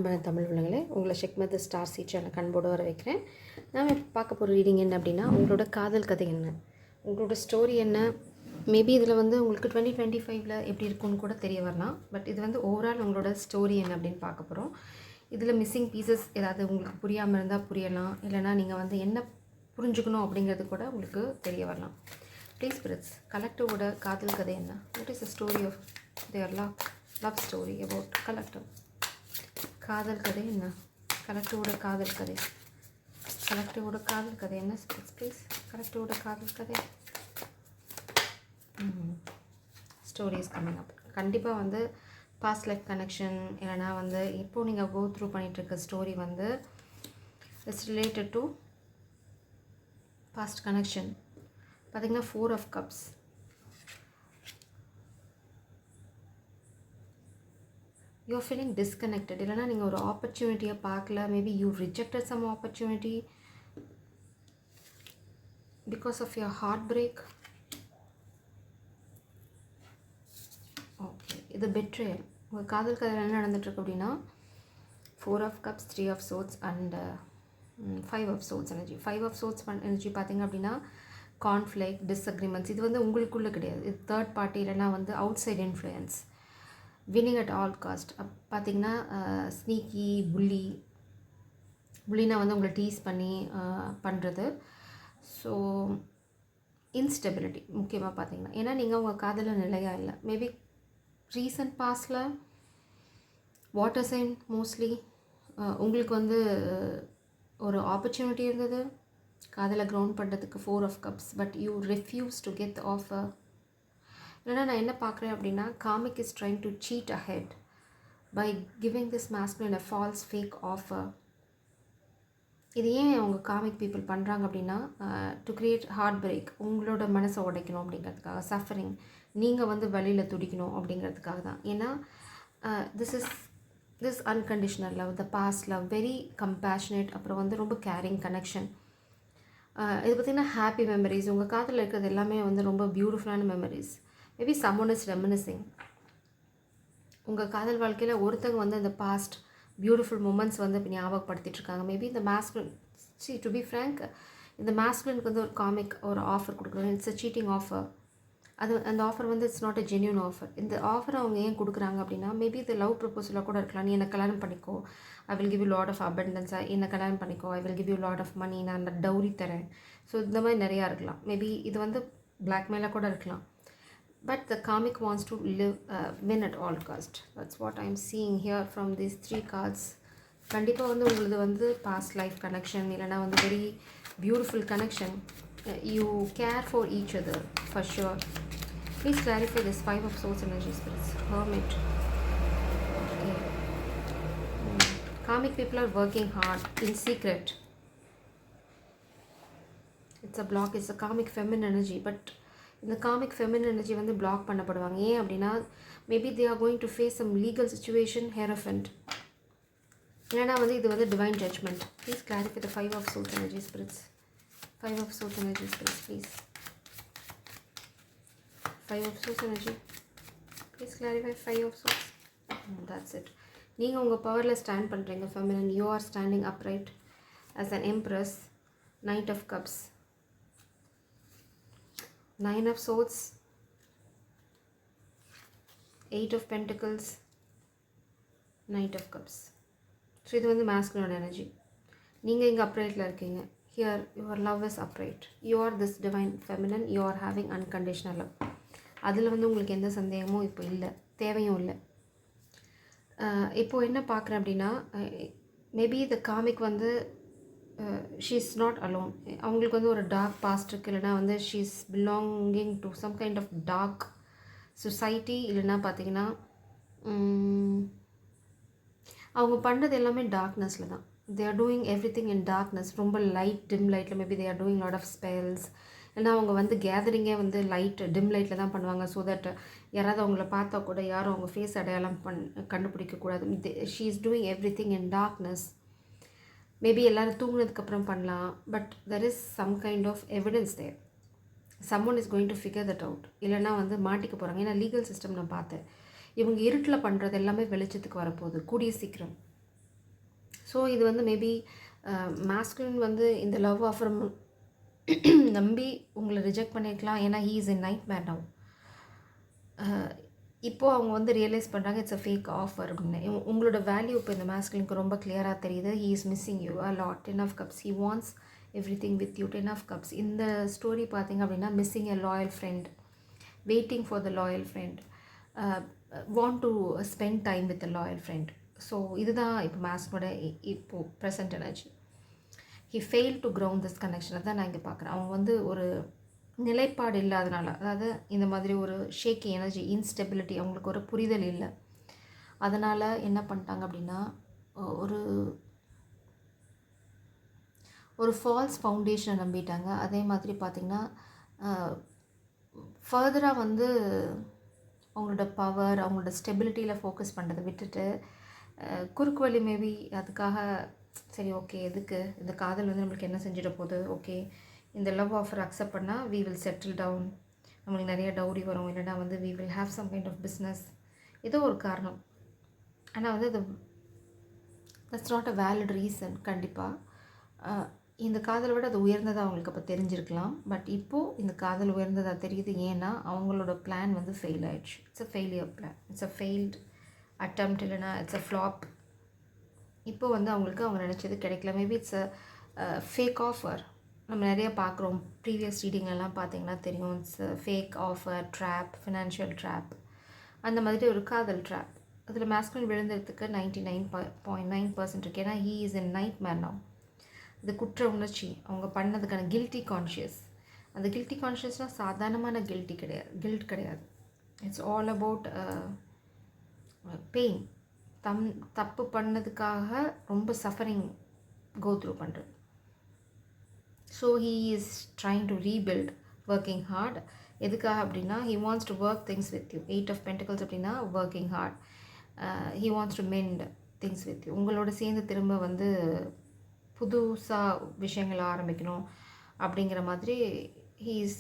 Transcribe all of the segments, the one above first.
அன்பான தமிழ் உள்ளங்களே, உங்களை ஷெக்மத் ஸ்டார் சீ சேனல் கண்போடு வர வைக்கிறேன். நாம் இப்போ பார்க்க போகிற ரீடிங் என்ன அப்படின்னா, உங்களோட காதல் கதை என்ன, உங்களோட ஸ்டோரி என்ன. மேபி இதில் உங்களுக்கு 2025 எப்படி இருக்குன்னு கூட தெரிய வரலாம். பட் இது ஓவரால் உங்களோட ஸ்டோரி என்ன அப்படின்னு பார்க்க போகிறோம். இதில் மிஸ்ஸிங் பீசஸ் ஏதாவது உங்களுக்கு புரியாமல் இருந்தால் புரியலாம், இல்லைனா நீங்கள் என்ன புரிஞ்சுக்கணும் அப்படிங்கிறது கூட உங்களுக்கு தெரிய வரலாம். ப்ளீஸ் பிரிட்ஸ், கலெக்டிவோட காதல் கதை என்ன? What is the story of their love story about collective? காதல் கதை என்ன? கலெக்டிவோட காதல் கதை, கலெக்டிவோட காதல் கதை என்ன? ப்ளீஸ், கலெக்டிவோட காதல் கதை ஸ்டோரிஸ் கம்மிங் அப். கண்டிப்பாக பாஸ்ட் லைஃப் கனெக்ஷன், இல்லைனா இப்போது நீங்கள் கோ த்ரூ பண்ணிகிட்ருக்க story it's related to past connection. பார்த்திங்கன்னா 4 of Cups. You're feeling disconnected. இல்லைனா நீங்கள் ஒரு ஆப்பர்ச்சுனிட்டியை பார்க்கல. Maybe you rejected some opportunity because of your heart break. Okay, இது பெட்ரேயல். உங்கள் காதல் கதையில் என்ன நடந்துட்டுருக்கு அப்படின்னா 4 of Cups, 3 of Swords and 5 of Swords energy. 5 of Swords energy பார்த்திங்க அப்படின்னா கான்ஃப்ளிக்ட், டிஸ்அக்ரிமெண்ட்ஸ். இது உங்களுக்குள்ளே கிடையாது, இது தேர்ட் பார்ட்டி, இல்லைனா outside influence. Winning at all cost. பார்த்திங்கன்னா ஸ்னீக்கி புள்ளினா உங்களை டீஸ் பண்ணி பண்ணுறது. ஸோ இன்ஸ்டெபிலிட்டி முக்கியமாக பார்த்திங்கன்னா, ஏன்னா நீங்கள் உங்கள் காதலில் நிலையாக இல்லை. மேபி ரீசன்ட் பாஸ்டில் வாட்டர் சைன் மோஸ்ட்லி உங்களுக்கு ஒரு ஆப்பர்ச்சுனிட்டி இருந்தது காதலை க்ரௌண்ட் பண்ணுறதுக்கு 4 of Cups, but you refuse to get the offer. இல்லைனா நான் என்ன பார்க்குறேன் அப்படின்னா, comic is trying to cheat ahead by giving this masculine a false fake offer. இது ஏன் அவங்க காமிக் பீப்புள் பண்ணுறாங்க அப்படின்னா, டு கிரியேட் ஹார்ட் பிரேக், உங்களோட மனசை உடைக்கணும் அப்படிங்கிறதுக்காக, சஃபரிங் நீங்கள் வழியில் துடிக்கணும் அப்படிங்கிறதுக்காக தான். ஏன்னா this unconditional love, the past love, very compassionate, அப்புறம் ரொம்ப கேரிங் கனெக்ஷன். இது பார்த்திங்கன்னா ஹாப்பி மெமரிஸ். உங்கள் காதில் இருக்கிறது எல்லாமே ரொம்ப பியூட்டிஃபுல்லான memories. Maybe someone is reminiscing. உங்கள் காதல் வாழ்க்கையில் ஒருத்தங்க இந்த பாஸ்ட் பியூட்டிஃபுல் மூமெண்ட்ஸ் இப்போ ஞாபகப்படுத்திட்டுருக்காங்க. மேபி இந்த மாஸ்குலின், டு பி ஃப்ரேங்க், இந்த மாஸ்குலினுக்கு ஒரு காமிக் ஒரு ஆஃபர் கொடுக்குறாங்க. It's a cheating offer. அந்த offer it's not a genuine offer. இந்த ஆஃபர் அவங்க ஏன் கொடுக்குறாங்க அப்படின்னா, மேபி இது லவ் ப்ரப்போசலாக கூட இருக்கலாம். நீ என்னை கல்யாணம் பண்ணிக்கோ, I will give you lot of abundance. என்னை கல்யாணம் பண்ணிக்கோ, I will give you lot of money, நான் அந்த டவுரி தரேன். ஸோ இந்த மாதிரி நிறையா இருக்கலாம். மேபி இது பிளாக்மெயிலாக கூட இருக்கலாம். But the comic wants to win at all cost. That's what I am seeing hear from these 3 cards. கண்டிப்பாக உங்களது பாஸ்ட் லைஃப் கனெக்ஷன், இல்லைனா very beautiful connection. You care for each other for sure. Please clarify this 5 of Swords energy, spirits. Hermit. Okay. Karmic people are working hard in secret. It's a block. It's a karmic feminine energy. But in the karmic feminine energy block பண்ணப்படுவாங்க. ஏன் அப்படின்னா, maybe they are going to face some legal situation, hierophant. இல்லைனா இது divine judgment. Please clarify the 5 of Swords energy, spirits. 5 of Swords energy, spirits, please. 5 of Swords energy. Please clarify 5 of Swords. That's it. நீங்கள் உங்கள் பவரில் stand பண்ணுறீங்க feminine. You are standing upright as an embrace. Knight of Cups, 9 of Swords, 8 of Pentacles, Knight of Cups. So இது masculine energy. நீங்கள் இங்கே அப்ரைட்டில் இருக்கீங்க. Here your love is upright. You are this divine feminine. You are having unconditional love. அதில் உங்களுக்கு எந்த சந்தேகமும் இப்போ இல்லை, தேவையும் இல்லை. இப்போது என்ன பார்க்குறேன் அப்படின்னா, மேபி இந்த comic she is not alone. அவங்களுக்கு ஒரு டார்க் பாஸ்ட் இருக்குது. இல்லைனா she is belonging to some kind of dark society. இல்லைனா பார்த்திங்கன்னா அவங்க பண்ணுறது எல்லாமே டார்க்னஸில் தான். They are doing everything in darkness. ரொம்ப லைட், டிம் லைட்டில் maybe they are doing lot of spells. ஏன்னா அவங்க கேதரிங்கே லைட், டிம் லைட்டில் தான் பண்ணுவாங்க. ஸோ தட் யாராவது அவங்கள பார்த்தா கூட யாரும் அவங்க ஃபேஸ் அடையாளம் கண்டுபிடிக்கக்கூடாது. She is doing everything in darkness. Maybe எல்லோரும் தூங்கினதுக்கப்புறம் பண்ணலாம். But there is some kind of evidence there. Someone is going to figure that out. இல்லைனா மாட்டிக்க போகிறாங்க. ஏன்னா லீகல் சிஸ்டம் நான் பார்த்தேன். இவங்க இருட்டில் பண்ணுறது எல்லாமே வெளிச்சத்துக்கு வரப்போகுது கூடிய சீக்கிரம். ஸோ இது வந்து மேபி மாஸ்குலின் வந்து இந்த லவ் ஆஃபர் நம்பி உங்களை ரிஜெக்ட் பண்ணியிருக்கலாம். ஏன்னா he is in nightmare now. இப்போது அவங்க வந்து ரியலைஸ் பண்ணுறாங்க இட்ஸ் அ ஃபேக் ஆஃபர் அப்படின்னு. உங்களோட வேல்யூ இப்போ இந்த மாஸ்குலினுக்கு ரொம்ப கிளியராக தெரியுது. He is missing you a lot. 10 of cups. He wants everything with you. 10 of cups. இந்த ஸ்டோரி பார்த்தீங்க அப்படின்னா missing a loyal friend, waiting for the loyal friend, want to spend time with a loyal friend. So இதுதான் இப்போ மாஸ்கோட இப்போது present energy. He fail to ground this கனெக்ஷனை தான் நான் இங்கே பார்க்குறேன். அவங்க வந்து ஒரு நிலைப்பாடு இல்லாதனால, அதாவது இந்த மாதிரி ஒரு ஷேக்கி எனர்ஜி, இன்ஸ்டெபிலிட்டி, அவங்களுக்கு ஒரு புரிதல் இல்லை. அதனால் என்ன பண்ணிட்டாங்க அப்படின்னா ஒரு ஒரு ஃபால்ஸ் ஃபவுண்டேஷனை நம்பிட்டாங்க. அதே மாதிரி பார்த்திங்கன்னா ஃபர்தராக வந்து அவங்களோட பவர், அவங்களோட ஸ்டெபிலிட்டியில் ஃபோக்கஸ் பண்ணுறதை விட்டுட்டு குறுக்கு வழி மேபி அதுக்காக சரி ஓகே எதுக்கு இந்த காதல் வந்து நம்மளுக்கு என்ன செஞ்சிட போகுது, ஓகே இந்த லவ் ஆஃபர் அக்செப்ட் பண்ணால் வி வில் செட்டில் டவுன், நம்மளுக்கு நிறைய டவுரி வரும், இல்லைனா வந்து we will have some kind of business, ஏதோ ஒரு காரணம். ஆனால் வந்து that's not a valid reason. கண்டிப்பாக இந்த காதலை விட அது உயர்ந்ததாக அவங்களுக்கு அப்போ தெரிஞ்சிருக்கலாம். பட் இப்போது இந்த காதல் உயர்ந்ததாக தெரியுது. ஏன்னா அவங்களோட பிளான் வந்து ஃபெயில் ஆயிடுச்சு. It's a failure plan, it's a failed attempt, இல்லைனா இட்ஸ் அ ஃப்ளாப். இப்போ வந்து அவங்களுக்கு அவங்க நினச்சது கிடைக்கல. Maybe it's a fake offer. நம்ம நிறைய பார்க்குறோம். ப்ரீவியஸ் ரீடிங்லலாம் பார்த்தீங்கன்னா தெரியும். It's fake offer, drop, financial drop, அந்த மாதிரி ஒரு காதல் ட்ராப். அதில் மாஸ்குலின் விழுந்ததுக்கு 99.9% இருக்குது. ஏன்னா he is in nightmare now. இது குற்ற உணர்ச்சி, அவங்க பண்ணதுக்கான கில்ட்டி கான்ஷியஸ். அந்த கில்ட்டி கான்ஷியஸ்னால் சாதாரணமான கில்ட் கிடையாது. It's all about pain. தப்பு பண்ணதுக்காக ரொம்ப சஃபரிங் கோ த்ரூ பண்ணுறது. So he is trying to rebuild, working hard. எதுக்காக அப்படின்னா he wants to work things with you. 8 of Pentacles அப்படின்னா working hard. He wants to mend things with you. உங்களோட சேர்ந்து திரும்ப வந்து புதுசாக விஷயங்களை ஆரம்பிக்கணும் அப்படிங்கிற மாதிரி ஹீ இஸ்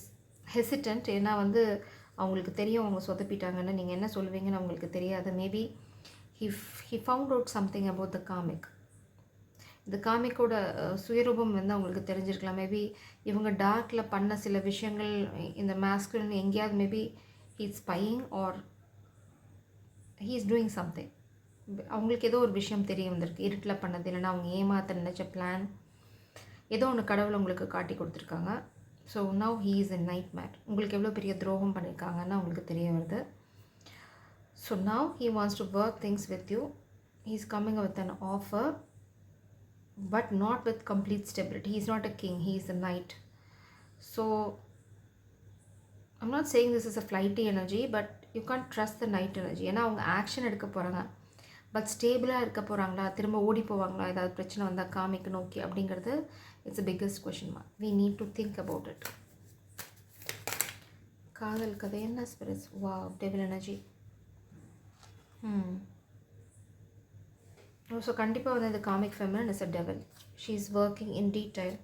ஹெசிடன்ட். ஏன்னா வந்து அவங்களுக்கு தெரியும் அவங்க சொதப்பிட்டாங்கன்னு. நீங்கள் என்ன சொல்லுவீங்கன்னு அவங்களுக்கு தெரியாது. Maybe he found out something about the karmic. இந்த காமிக்கோட சுயரூபம் வந்து அவங்களுக்கு தெரிஞ்சிருக்கலாம். மேபி இவங்க டார்க்கில் பண்ண சில விஷயங்கள் இந்த மாஸ்குலின் எங்கேயாவது maybe he is spying or he is doing something. அவங்களுக்கு ஏதோ ஒரு விஷயம் தெரிய வந்திருக்கு, இருட்டில் பண்ணது, இல்லைன்னா அவங்க ஏமாற்ற நினச்ச பிளான், ஏதோ ஒன்று கடவுள் உங்களுக்கு காட்டி கொடுத்துருக்காங்க. So now he is in nightmare. உங்களுக்கு எவ்வளோ பெரிய துரோகம் பண்ணியிருக்காங்கன்னு அவங்களுக்கு தெரிய வருது. So now he wants to work things with you. He is coming with an offer, but not with complete stability. He is not a king, he is a knight. So I'm not saying this is a flighty energy, but you can't trust the knight energy. ஏன்னா அவங்க action எடுக்க போகிறாங்க, but ஸ்டேபிளாக இருக்க போகிறாங்களா, திரும்ப ஓடி போவாங்களா ஏதாவது பிரச்சனை வந்தால் காமிக்க நோக்கி அப்படிங்கிறது it's a biggest question mark. We need to think about it. காதல் கதை என்ன spirits? Wow, devil energy. So கண்டிப்பாக வந்து இந்த karmic feminine is a devil. She is working in detail.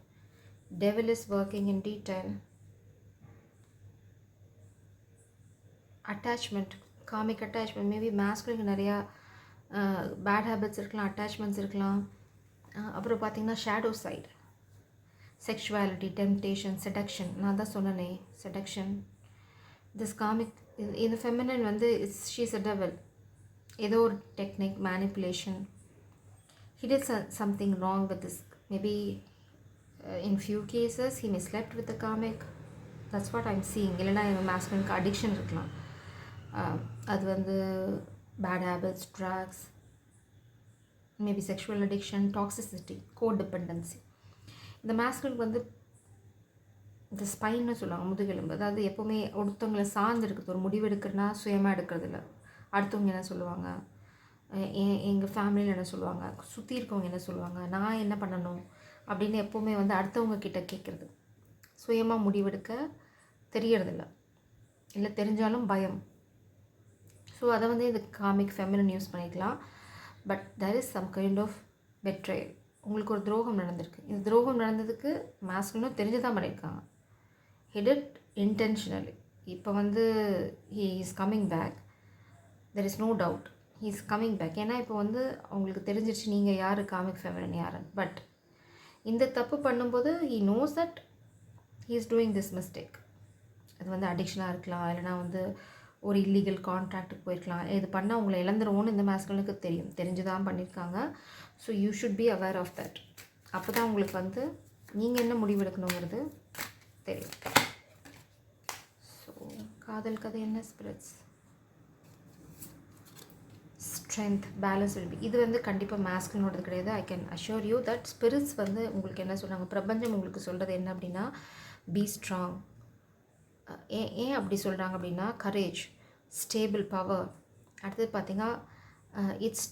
Devil is working in detail. Attachment, karmic attachment. Maybe மாஸ்குலினுக்கு நிறையா bad habits இருக்கலாம், அட்டாச்மெண்ட்ஸ் இருக்கலாம். அப்புறம் பார்த்திங்கன்னா shadow side, sexuality, temptation, seduction. நான் தான் சொன்னனே செடக்ஷன். திஸ் காமிக் இந்த ஃபெமினின் வந்து ஷீ இஸ் அ டெவில். ஏதோ ஒரு technique, manipulation. He did something wrong with this. Maybe in few cases he may slept with the karmic. That's what I'm seeing. இல்லைனா இவன் மாஸ்குலினுக்கு addiction இருக்கலாம். அது வந்து bad habits, drugs, maybe sexual addiction, toxicity, codependency. இந்த மாஸ்குலினுக்கு வந்து இந்த ஸ்பைன்னு சொல்லுவாங்க, முதுகெலும்பு. அதாவது எப்போவுமே ஒருத்தவங்களை சார்ந்து இருக்குது. ஒரு முடிவு எடுக்கிறதுனா சுயமாக எடுக்கிறது இல்லை. அடுத்தவங்க என்ன சொல்லுவாங்க, எங்கள் ஃபேமிலியில் என்ன சொல்லுவாங்க, சுற்றி இருக்கவங்க என்ன சொல்லுவாங்க, நான் என்ன பண்ணணும் அப்படின்னு எப்போவுமே வந்து அடுத்தவங்க கிட்ட கேட்குறது. சுயமாக முடிவெடுக்க தெரியறதில்ல, இல்லை தெரிஞ்சாலும் பயம். ஸோ அதை வந்து இந்த காமிக் ஃபெமினின் யூஸ் பண்ணிக்கலாம். But there is some kind of betrayal. உங்களுக்கு ஒரு துரோகம் நடந்திருக்கு. இந்த துரோகம் நடந்ததுக்கு மாஸ்குலினும் தெரிஞ்சு தான் பண்ணியிருக்காங்க. He did intentionally. இப்போ வந்து he is coming back. There is no doubt. Is coming back. ஏன்னா இப்போ வந்து அவங்களுக்கு தெரிஞ்சிருச்சு நீங்கள் யார், காமிக் ஃபெமினின் யாருன்னு. பட் இந்த தப்பு பண்ணும்போது he knows that he is doing this mistake. அது வந்து அடிக்ஷனாக இருக்கலாம், இல்லைனா வந்து ஒரு இல்லீகல் கான்ட்ராக்டுக்கு போயிருக்கலாம். இது பண்ணால் உங்களை இழந்துருவோன்னு இந்த மேஸ்குலனுக்கு தெரியும், தெரிஞ்சு தான் பண்ணியிருக்காங்க. So you should be aware of that. அப்போ தான் உங்களுக்கு வந்து நீங்கள் என்ன முடிவு எடுக்கணுங்கிறது தெரியும். ஸோ காதல் கதை என்ன spirits, strength, balance will be. இது வந்து கண்டிப்பாக மேஸ்குலனோடது கிடையாது. I can assure you that spirits வந்து உங்களுக்கு என்ன சொல்கிறாங்க, பிரபஞ்சம் உங்களுக்கு சொல்கிறது என்ன அப்படின்னா, பி ஸ்ட்ராங். ஏன் அப்படி சொல்கிறாங்க அப்படின்னா, கரேஜ், ஸ்டேபிள், பவர். அடுத்தது பார்த்திங்கன்னா it's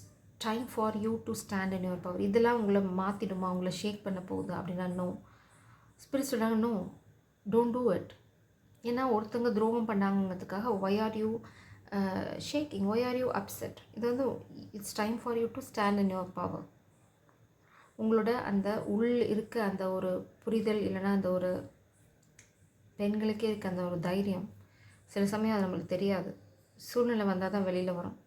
time for you to stand in your power. இதெல்லாம் உங்களை மாற்றிடுமா, உங்களை ஷேக் பண்ண போகுது அப்படின்னா நோ. ஸ்பிரிட் சொல்கிறாங்க நோ, டோன்ட் டூ இட். ஏன்னா ஒருத்தங்க துரோகம் பண்ணாங்கிறதுக்காக why are you shaking, why are you upset. இது வந்து it's time for you to stand in your power. உங்களோட அந்த உள் இருக்க அந்த ஒரு புரிதல், இல்லைனா அந்த ஒரு பெண்களுக்கே இருக்க அந்த ஒரு தைரியம், சில சமயம் அது நம்மளுக்கு தெரியாது, சூழ்நிலை வந்தால் தான் வெளியில் வரும்.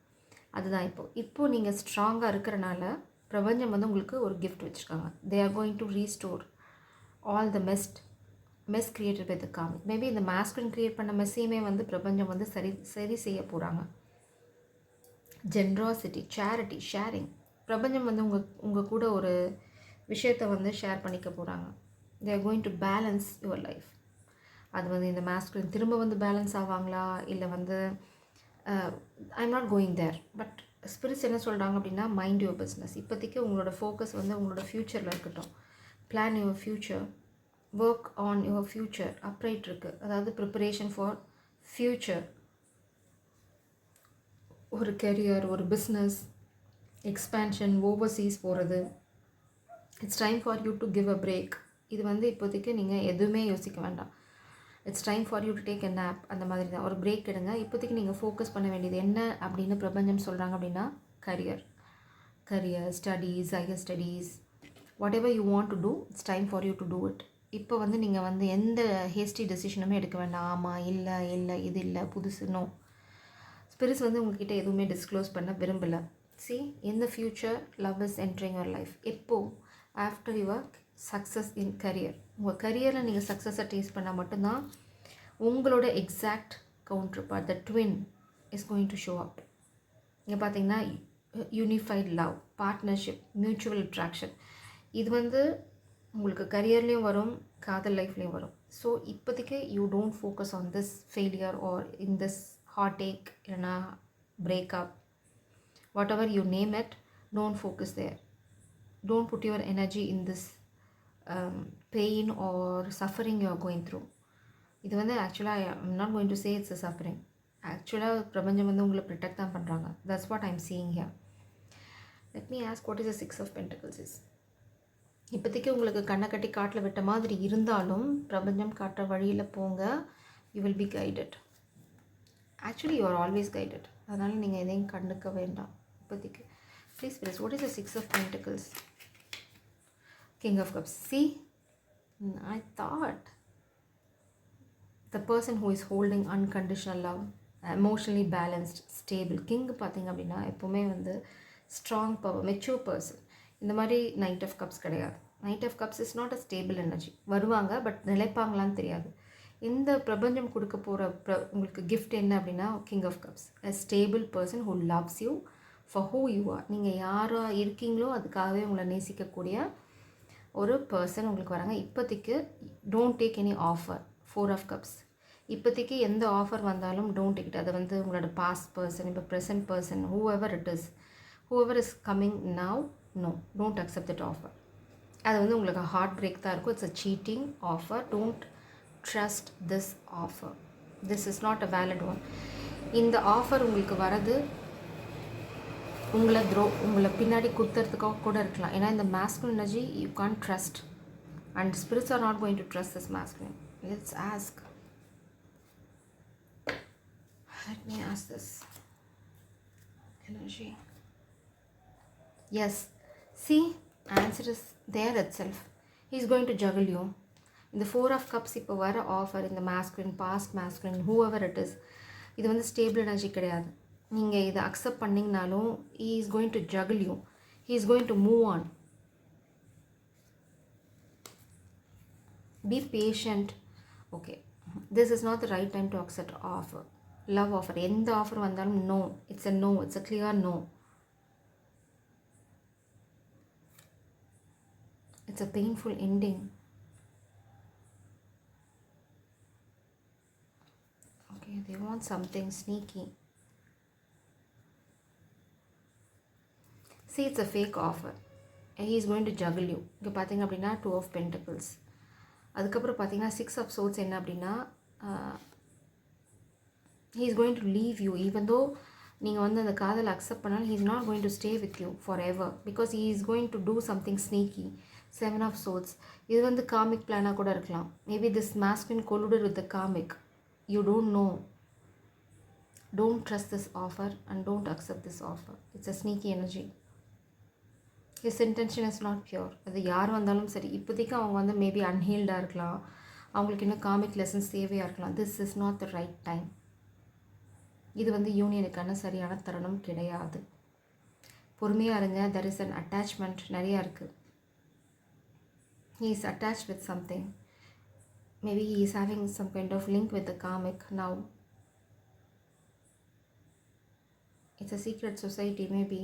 அதுதான் இப்போது நீங்கள் ஸ்ட்ராங்காக இருக்கிறனால பிரபஞ்சம் வந்து உங்களுக்கு ஒரு கிஃப்ட் வச்சுருக்காங்க. They are going to restore all the mess created by the comic. Maybe இந்த மாஸ்குலின் கிரியேட் பண்ண மெஸ்ஸையுமே வந்து பிரபஞ்சம் வந்து சரி செய்ய போகிறாங்க. Generosity, charity, sharing. பிரபஞ்சம் வந்து உங்கள் கூட ஒரு விஷயத்தை வந்து ஷேர் பண்ணிக்க போகிறாங்க. தே are going to balance your life. அது வந்து இந்த மாஸ்குலின் திரும்ப வந்து பேலன்ஸ் ஆவாங்களா, இல்லை வந்து I am not going there. But spirits என்ன சொல்கிறாங்க அப்படின்னா, மைண்ட் யுவர் பிஸ்னஸ். இப்போதைக்கு உங்களோட ஃபோக்கஸ் வந்து உங்களோட ஃப்யூச்சரில் இருக்கட்டும். Plan your future, work on your future. Upright இருக்குது, அதாவது ப்ரிப்பரேஷன் ஃபார் ஃப்யூச்சர். ஒரு கெரியர், ஒரு பிஸ்னஸ், எக்ஸ்பேன்ஷன், ஓவர்சீஸ் போகிறது. It's time for you to give a break. இது வந்து இப்போதைக்கு நீங்கள் எதுவுமே யோசிக்க வேண்டாம். It's time for you to take a nap. அந்த மாதிரி தான், ஒரு பிரேக் எடுங்க. இப்போதைக்கு நீங்கள் ஃபோக்கஸ் பண்ண வேண்டியது என்ன அப்படின்னு பிரபஞ்சம் சொல்கிறாங்க அப்படின்னா, career, studies, higher studies, whatever you want to do, it's time for you to do it. இப்போ வந்து நீங்கள் வந்து எந்த ஹேஸ்டி டெசிஷனுமே எடுக்க வேண்டாம். ஆமாம், இல்லை, இது இல்லை, புதுசு, நோ. ஸ்பிரிட்ஸ் வந்து உங்ககிட்ட எதுவுமே டிஸ்க்ளோஸ் பண்ண விரும்பலை. See, in the future love is entering your life. எப்போது, after your success in career. உங்கள் கரியரில் நீங்கள் சக்ஸஸை டேஸ்ட் பண்ணால் மட்டும்தான் உங்களோட exact counterpart, the twin is going to show up. இங்கே பார்த்தீங்கன்னா unified love, partnership, mutual attraction. இது வந்து உங்களுக்கு கரியர்லேயும் வரும், காதல் லைஃப்லேயும் வரும். ஸோ இப்போதைக்கு you don't focus on this failure or in this heartache, இல்லைனா breakup, whatever you name it, don't focus there. Don't put your energy in this pain or suffering you are going through. இது வந்து ஆக்சுவலாக ஐ am not going to say it's a suffering. ஆக்சுவலாக பிரபஞ்சம் வந்து உங்களை protect தான் பண்ணுறாங்க. That's what I am seeing here. Let me ask, what is the 6 of Pentacles is. இப்போதைக்கு உங்களுக்கு கண்ணை கட்டி காட்டில் விட்ட மாதிரி இருந்தாலும் பிரபஞ்சம் காட்டுற வழியில் போங்க. You will be guided. Actually you are always guided. அதனால் நீங்கள் எதையும் கண்டுக்க வேண்டாம் இப்போதைக்கு. Please, please, what is the 6 of Pentacles? King of Cups. See, I thought the person who is holding unconditional love, emotionally balanced, stable. King பார்த்தீங்க அப்படின்னா எப்போவுமே வந்து ஸ்ட்ராங் பவர், மெச்சூர் பர்சன். இந்த மாதிரி நைட் ஆஃப் கப்ஸ் கிடையாது. Knight of cups is not a stable energy. வருவாங்க, but நிலைப்பாங்களான்னு தெரியாது. இந்த பிரபஞ்சம் கொடுக்க போகிற உங்களுக்கு கிஃப்ட் என்ன அப்படின்னா, king of cups, a stable person who loves you for who you are. நீங்கள் யாராக இருக்கீங்களோ அதுக்காகவே உங்களை நேசிக்கக்கூடிய ஒரு பர்சன் உங்களுக்கு வராங்க. இப்போதைக்கு don't take any offer. 4 of Cups. இப்போதைக்கு எந்த ஆஃபர் வந்தாலும் டோன்ட் டேக் இட். அதை வந்து உங்களோட பாஸ்ட் பர்சன், இப்போ present person, whoever is coming now, no, don't accept that offer. அது வந்து உங்களுக்கு ஹார்ட் பிரேக் தான் இருக்கும். It's a cheating offer. Don't trust this offer. This is not a valid one. இந்த ஆஃபர் உங்களுக்கு வரது உங்களை பின்னாடி குத்துறதுக்காக கூட இருக்கலாம். ஏன்னா இந்த masculine energy you can't trust, and spirits are not going to trust this masculine. Let's ask. Let me ask this energy. Yes, see, answer is there itself. He is going to juggle you. In the 4 of Cups இப்போ வர offer, இந்த masculine, past masculine, whoever it is, இது வந்து stable energy கிடையாது. நீங்கள் இதை accept பண்ணிங்கனாலும் he is going to juggle you, he is going to move on. Be patient. Okay, this is not the right time to accept offer, love offer. எந்த offer வந்தாலும் no, it's a no, it's a clear no. It's a painful ending. Okay, they want something sneaky. See, it's a fake offer. He is going to juggle you. இங்கே பார்த்தீங்க அப்படின்னா 2 of Pentacles. அதுக்கப்புறம் பார்த்தீங்கன்னா 6 of Swords என்ன அப்படின்னா he is going to leave you even though நீங்கள் வந்து அந்த காதலை அக்செப்ட் பண்ணாலும் he is not going to stay with you forever because he is going to do something sneaky. 7 of Swords. இது வந்து காமிக் பிளானாக கூட இருக்கலாம். Maybe this masculine colluded with the karmic. You don't know. Don't trust this offer and don't accept this offer. It's a sneaky energy. His intention is not pure. அது யார் வந்தாலும் சரி, இப்போதைக்கு அவங்க வந்து மேபி அன்ஹீல்டாக இருக்கலாம், அவங்களுக்கு இன்னும் காமிக் லெசன்ஸ் தேவையாக இருக்கலாம். This is not the right time. இது வந்து யூனியனுக்கான சரியான தருணம் கிடையாது. பொறுமையாக இருங்க. தெர் இஸ் அன் அட்டாச்மெண்ட் நிறையா இருக்குது. He is attached with something. Maybe he is having some kind of link with the karmic now. It's a secret society maybe.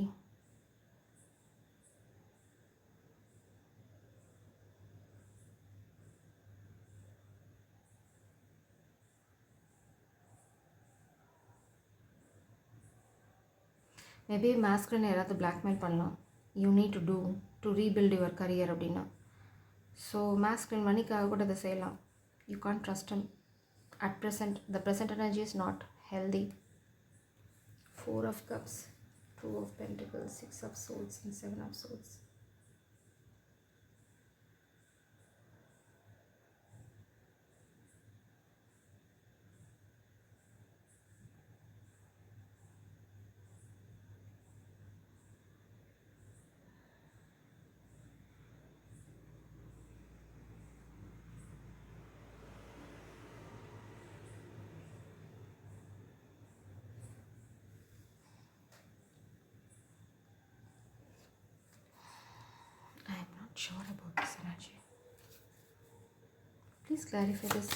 Maybe masculine யாராவது blackmail பண்ணலாம். You need to do to rebuild your career அப்படின்னா. So masculine மணிக்காக கூட இதை செய்யலாம். You can't trust him. At present, the present energy is not healthy. 4 of Cups, 2 of Pentacles, 6 of Swords and 7 of Swords. Sure about this energy. Please clarify this.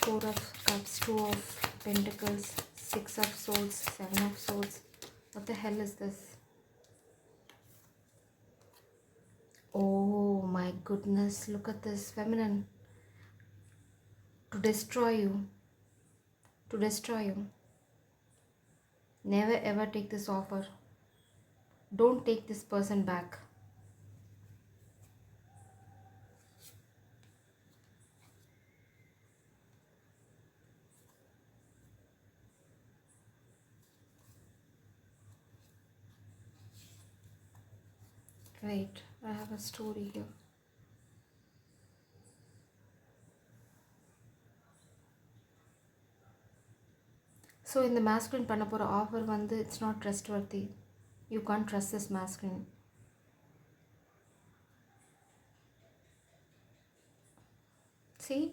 4 of Cups, 2 of Pentacles, 6 of Swords, 7 of Swords. What the hell is this? Oh my goodness, look at this. Feminine. To destroy you. To destroy you. Never ever take this offer. Don't take this person back. Wait, I have a story here. So இந்த masculine பண்ண போகிற offer வந்து it's not trustworthy. You can't trust this masculine. See,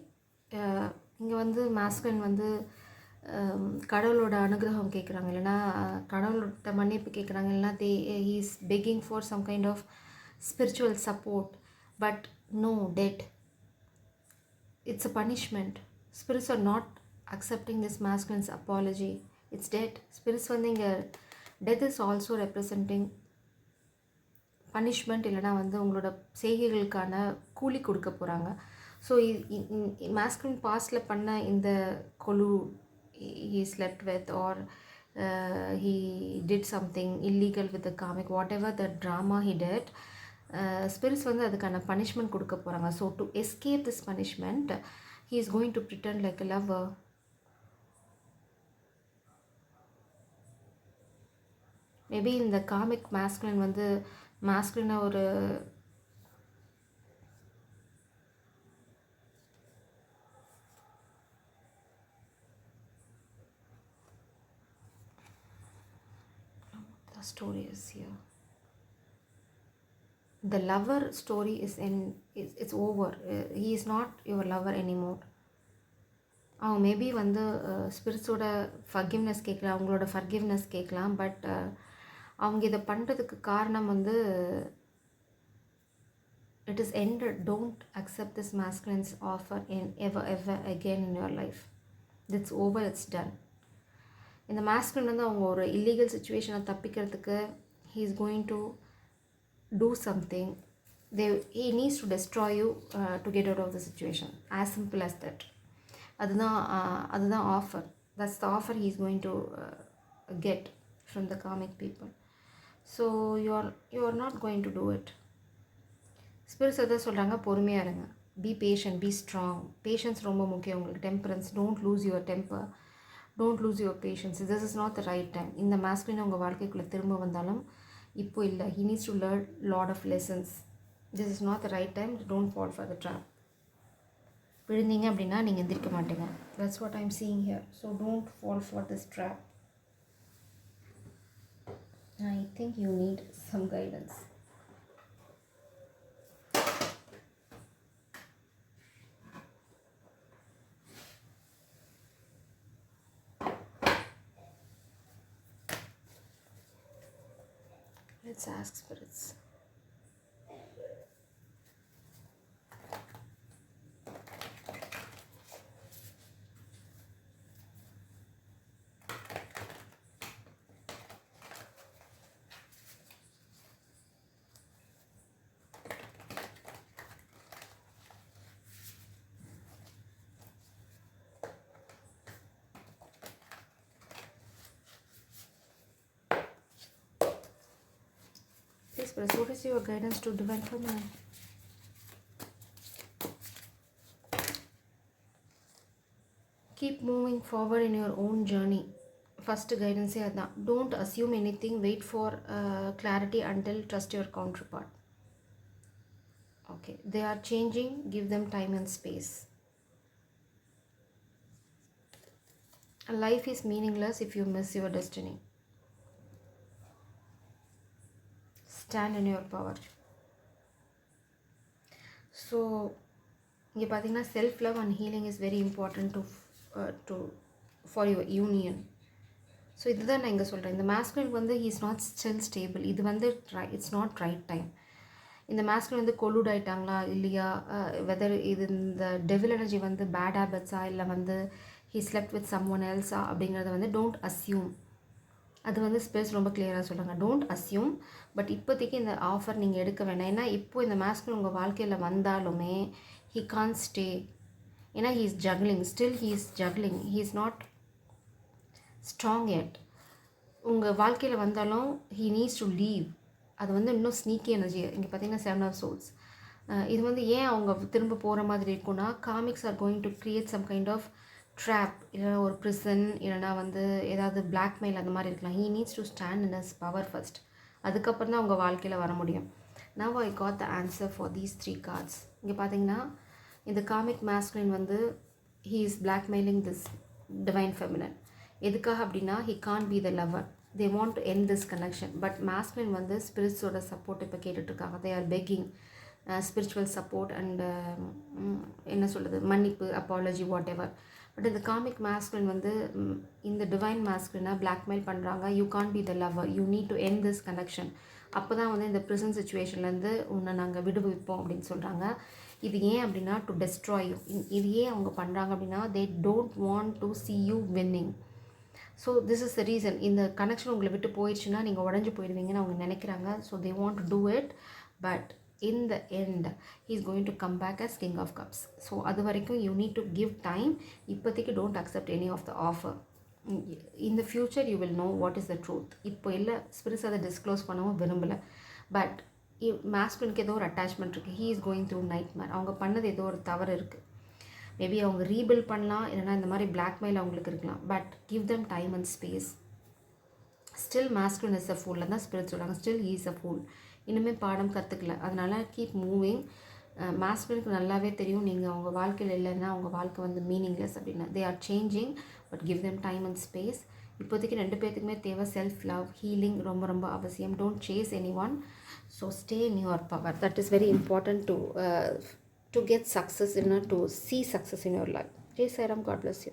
இங்கே வந்து masculine வந்து கடவுளோட அனுகிரகம் கேட்குறாங்க, இல்லைனா கடவுளோட மன்னிப்பு கேட்குறாங்க, இல்லைனா he is begging for some kind of spiritual support, but no, dead. It's a punishment. Spirits are not accepting this masculine's apology. It's dead. Spirits வந்து இங்கே death is also representing punishment, இல்லைனா வந்து உங்களோட செய்கைகளுக்கான கூலி கொடுக்க போகிறாங்க. ஸோ masculine பாஸ்டில் பண்ண இந்த கொலு he slept with or he did something illegal with the karmic, whatever the drama he did, spirits வந்து அதுக்கான punishment கொடுக்க போகிறாங்க. So to escape this punishment he is going to pretend like a lover. Maybe இந்த comic masculine வந்து masculine ஒரு story is here. The lover story is it's over. He is not your lover anymore. அவங்க maybe வந்து ஸ்பிரிட்ஸோட forgiveness கேட்கலாம், அவங்களோட forgiveness கேட்கலாம். But அவங்க இதை பண்ணுறதுக்கு காரணம் வந்து it is ended. Don't accept this masculine's offer in ever again in your life. It's over, it's done. இந்த masculine வந்து அவங்க ஒரு இல்லீகல் சுச்சுவேஷனை தப்பிக்கிறதுக்கு he is going to do something. He needs to destroy you to get out of the situation. As simple as that. அதுதான் offer. That's the offer he is going to get from the karmic people. So you are not going to do it. Spirits எதை சொல்கிறாங்க, பொறுமையாக இருங்க, be patient, be strong. Patience ரொம்ப முக்கியம் உங்களுக்கு. Temperance, don't lose your temper, don't lose your patience. This is not the right time. இந்த masculine உங்கள் வாழ்க்கைக்குள்ளே திரும்ப வந்தாலும் இப்போ இல்லை. He needs to learn lot of lessons. This is not the right time. Don't fall for the trap. விழுந்தீங்க அப்படின்னா நீங்கள் எந்திரிக்க மாட்டீங்க. That's what I am seeing here. So don't fall for this trap. I think you need some guidance. Let's ask spirits. Spirits, what is your guidance to divine feminine? Keep moving forward in your own journey. First guidance adhaan. Don't assume anything. Wait for clarity until trust your counterpart. Okay, they are changing. Give them time and space. Life is meaningless if you miss your destiny. Stand in your power. So இங்கே பார்த்தீங்கன்னா self love and healing is very important to for your union. So இதுதான் நான் இங்கே சொல்கிறேன். இந்த masculine வந்து he is not still stable. இது வந்து இட்ஸ் நாட் ரைட் டைம். இந்த மாஸ்குலின் வந்து கொலூட் ஆகிட்டாங்களா இல்லையா, வெதர் இது இந்த டெவில் எனர்ஜி வந்து பேட் ஹேபிட்ஸா இல்லை வந்து he slept with someone எல்ஸா அப்படிங்கிறத வந்து டோன்ட் அஸ்யூம். அது வந்து ஸ்பேஸ் ரொம்ப கிளியராக சொல்கிறாங்க. Don't assume. பட் இப்போதைக்கு இந்த ஆஃபர் நீங்கள் எடுக்க வேண்டாம். ஏன்னா இப்போது இந்த மாஸ்குலின் உங்கள் வாழ்க்கையில் வந்தாலுமே ஹீ கான் ஸ்டே. ஏன்னா he is juggling. Still he is juggling. He is not strong yet. உங்கள் வாழ்க்கையில் வந்தாலும் ஹீ நீட்ஸ் டு லீவ். அது வந்து இன்னும் ஸ்னீக்கி எனர்ஜி. இங்கே பார்த்தீங்கன்னா 7 of Swords. இது வந்து ஏன் அவங்க திரும்ப போகிற மாதிரி இருக்குன்னா, comics are going to create some kind of trap, இல்லைனா ஒரு ப்ரிசன், இல்லைனா வந்து ஏதாவது பிளாக்மெயில் அந்த மாதிரி இருக்கலாம். He needs to stand in his power first. அதுக்கப்புறம் தான் உங்கள் வாழ்க்கையில் வர முடியும். Now I got the answer for these 3 cards. இங்கே பார்த்தீங்கன்னா இந்த காமிக் மாஸ்குலின் வந்து he is blackmailing this divine feminine. எதுக்காக அப்படின்னா he can be the lover. They want to end this connection. But masculine வந்து ஸ்பிரிட்ஸோட சப்போர்ட் இப்போ கேட்டுட்ருக்காங்க. They are begging spiritual support and என்ன சொல்கிறது, மன்னிப்பு, அப்பாலஜி, வாட் எவர். பட் இந்த காமிக் மாஸ்குலின் வந்து இந்த டிவைன் மாஸ்குலினை பிளாக்மெயில் பண்ணுறாங்க. You can be the lover, you need to end this connection. அப்போ தான் வந்து இந்த ப்ரிசன் சுச்சுவேஷன்லேருந்து உன்னை நாங்கள் விடுவிப்போம் அப்படின்னு சொல்கிறாங்க. இது ஏன் அப்படின்னா டு டெஸ்ட்ராய் யூ. இது ஏன் அவங்க பண்ணுறாங்க அப்படின்னா they don't want to see you winning. So this is the reason. இந்த கனெக்ஷன் உங்களை விட்டு போயிடுச்சுன்னா நீங்கள் உடஞ்சி போயிடுவீங்கன்னு அவங்க நினைக்கிறாங்க. So they want to do it. But in the end he is going to come back as King of Cups. So அது வரைக்கும் you need to give time. இப்போதைக்கு don't accept any of the offer. in the future you will know what is the truth. இப்போ இல்லை, spirits அதை disclose பண்ணவும் விரும்பலை. But மாஸ்குலினுக்கு ஏதோ ஒரு அட்டாச்மெண்ட் இருக்குது. he is going through nightmare. அவங்க பண்ணது ஏதோ ஒரு தவறு இருக்குது. மேபி அவங்க ரீபில்ட் பண்ணலாம், இல்லைனா இந்த மாதிரி பிளாக்மெயில் அவங்களுக்கு இருக்கலாம். But give them time and space. Still masculine is a pool தான் ஸ்பிரிட் சொல்கிறாங்க. Still he is a pool. இன்னுமே பாடம் கற்றுக்கல. அதனால் கீப் மூவிங். மாஸ்குலினுக்கு நல்லாவே தெரியும் நீங்கள் அவங்க வாழ்க்கையில் இல்லைன்னா அவங்க வாழ்க்கை வந்து மீனிங்லெஸ் அப்படின்னு. They are changing. But give them time and space. இப்போதைக்கு 2 பேர்த்துக்குமே தேவை செல்ஃப் லவ், ஹீலிங் ரொம்ப ரொம்ப அவசியம். Don't chase anyone. So stay in your power. That is very important to get success, to see success in your life. Jai Sairam, God bless you.